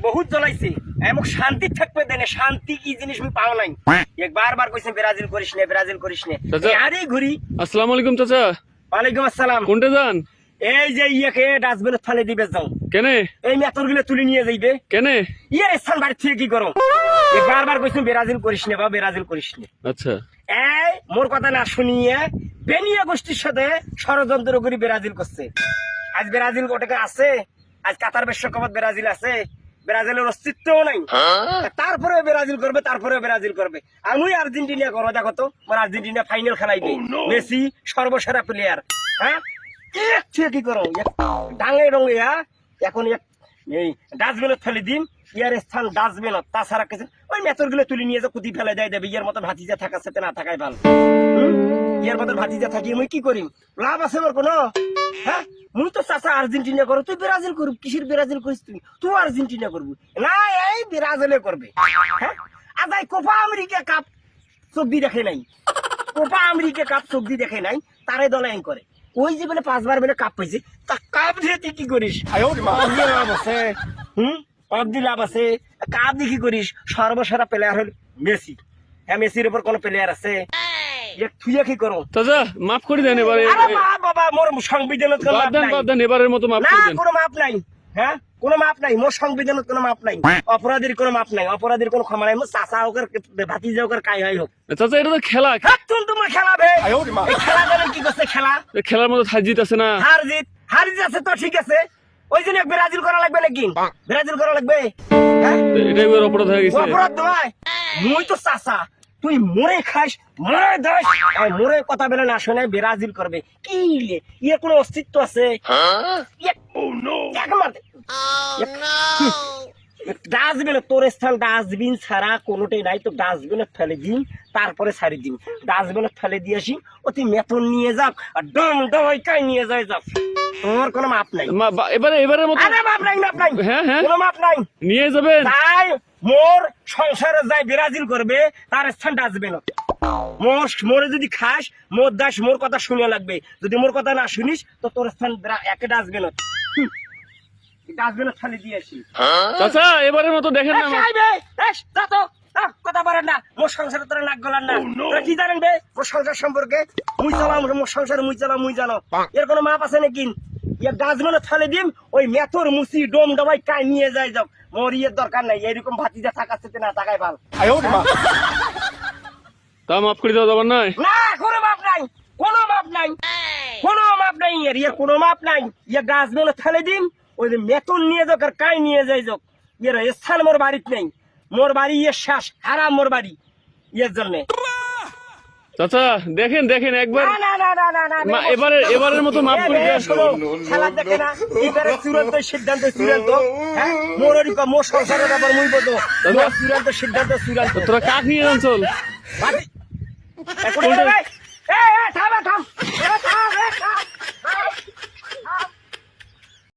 বহুত জ্বলাইছে মোক শান্তি থাকবে দেনে শান্তি কি জিনিস আমি পাও নাই বারবার কইছে ব্রাজিল করিস না আরে ঘুরি। আসসালামু আলাইকুম চাচা। ওয়ালাইকুম আসসালাম। কোনটা যান? এই যে ইয়াকে ডাস্টবিনে ফেলে দিবে যাও কেনে এই মেতর গুলো তুলে নিয়ে যাইবে কেনে ইয়ার স্থান বাড়ি থেকে কি করো বারবার কইছে ব্রাজিল করিস না বা ব্রাজিল করিস না। আচ্ছা এই মোর কথা না শুনিয়ে বেনিয়া গোষ্ঠীর সাথে ষড়যন্ত্র করে ব্রাজিল করছে। আজ ব্রাজিল ওটাকে আছে, আজ কাতার বিশ্বকাপত ব্রাজিল আছে, ব্রাজিলের অস্তিত্বও নাই, তারপরে ব্রাজিল করবে আমি আর্জেন্টিনা করো। দেখো তো আমার আর্জেন্টিনা ফাইনাল খেলাইবে, মেসি সর্বসেরা প্লেয়ার। হ্যাঁ কি করো ডাঙে রঙে এখন এই ডাস্টবিনত ফেলে দিন ইয়ার স্থান ডাস্টবিনত, তাছাড়া কিছু ওই মেথর গুলো তুলে নিয়ে কুতি ফেলে দেবে। ইয়ার মতো ভাতিজা থাকার সাথে না থাকাই ভালো। ইয়ার মতো ভাতিজা থাকি মুই কি করি, লাভ আছে আমার কোনো? হ্যাঁ মুই তো চাচা আর্জেন্টিনা করো, তুই ব্রাজিল করবি। কিসের ব্রাজিল করিস তুই আর্জেন্টিনা করবি না? এই ব্রাজিলে করবে। হ্যাঁ আজ কোপা আমেরিকা কাপ চোখ দিয়ে দেখে নাই, কোপা আমেরিকা কাপ চোখ দিয়ে দেখে নাই, তারে দলে করে। ওই যে বলে 5 বার বলে কাপ পাইছে, তা কাপ দিয়ে তুই কি করিস? লাভ আছে, কাপ দিয়ে লাভ আছে। কাপ দিয়ে কি করিস? সর্বসেরা প্লেয়ার হল মেসি। হ্যাঁ মেসির উপর কোন প্লেয়ার আছে? তুই কি করো চাচা? মাফ করে দেন এবারে। বাবা মোর সংবিধানত বাদ দেন এবারের মতো মাফ করে দেন। কোনো মাপ নাই। হ্যাঁ কোনো মাপ নাই মোর সংবিধানত, কোনো মাপ নাই। অপরাধীর কোনো মাপ নাই, অপরাধীর কোনো ক্ষমা নাই। মোর চাচা হোক ভাতিজা হোক কাই হয় হোক। চাচা এটা তো খেলা, তোমার খেলাবে খেলা জানেন কি করছে? খেলার মতো হার জিত আছে না? হার জিত আছে তো ঠিক আছে, ওই জন্য ব্রাজিল করা লাগবে নাকি? ব্রাজিল করা লাগবে? এটাই অপরাধ হয়ে গেছে। অপরাধ নয়, মুই তো চাচা, তুই মরে খাস মরে দাস, মরে কথা বলে না শোনে ব্রাজিল করবে কি? ইয়ে কোনো অস্তিত্ব আছে? ডাস্টবিন তোর স্থান ডাস্টবিন ছাড়া কোনোটাই নাই, তো ডাস্টবিনে ফেলে দিন, তারপরে ছাড়ি দিন। ডাস্টবিনে ফেলে দিয়ে আসি, অতি মেতন নিয়ে যাক আর ডম ডমাই নিয়ে যায় যাক, তোমার কোনো মাপ নাই। এবারের মতো মাপ নাই, মাপ নাই, হ্যাঁ হ্যাঁ কোনো মাপ নাই। নিয়ে যাবেন। তাই মোর সংসারে যাই ব্রাজিল করবে, তার স্থান ডাস্টবিন। মোরে যদি খাস মোর দাস, মোর কথা শুনে লাগবে। যদি মোর কথা না শুনিস তো তোর স্থান একে ডাস্টবিনত, ডাস্টবিনত ফেলে দিয়ে আসি। চাচা এবারের মতো দেখেন না। কথা বলেন না, মোর সংসারে তোরা নাক গলার না। তোরা কি জানেন বে মোর সংসার সম্পর্কে? মুই চালাম মোর সংসার, মুই চালাম মুই জানো। এর কোনো মাপ আছে নাকি? ইয়ে ডাস্টবিনত ফেলে দিম, ওই মেথর মুসি ডোম ডবাই কাই নিয়ে যায় যাও। মোর ইয়ের দরকার নাই, এরকম ভাতিজা থাকার না থাকাই ভালো। তা মাফ করে দেওয়া যাবার নাই? না কোনো মাপ নাই, কোনো মাপ নাই, কোনো মাপ নাই। এর কোনো মাপ নাই। ইয়ে ডাস্টবিনত ফেলে দিম, ওই যে মেতন নিয়ে যাক আর কাই নিয়ে যাই যাক। এর স্থান মোর বাড়িতে নেই, মোর বাড়ি ইয়ে শ্বাস হারাম মোর বাড়ি। ইয়ের জন্য চাচা দেখেন একবার এবারের মতো মাফ করে দেন। খেলা দেখে না, এবারে চূড়ান্ত সিদ্ধান্ত চূড়ান্ত। হ্যাঁ মোর সংসারের ব্যাপার মুই বলতো, চূড়ান্ত সিদ্ধান্ত চূড়ান্ত। তোরা কাক নিয়ে যান চল। থাম থাম।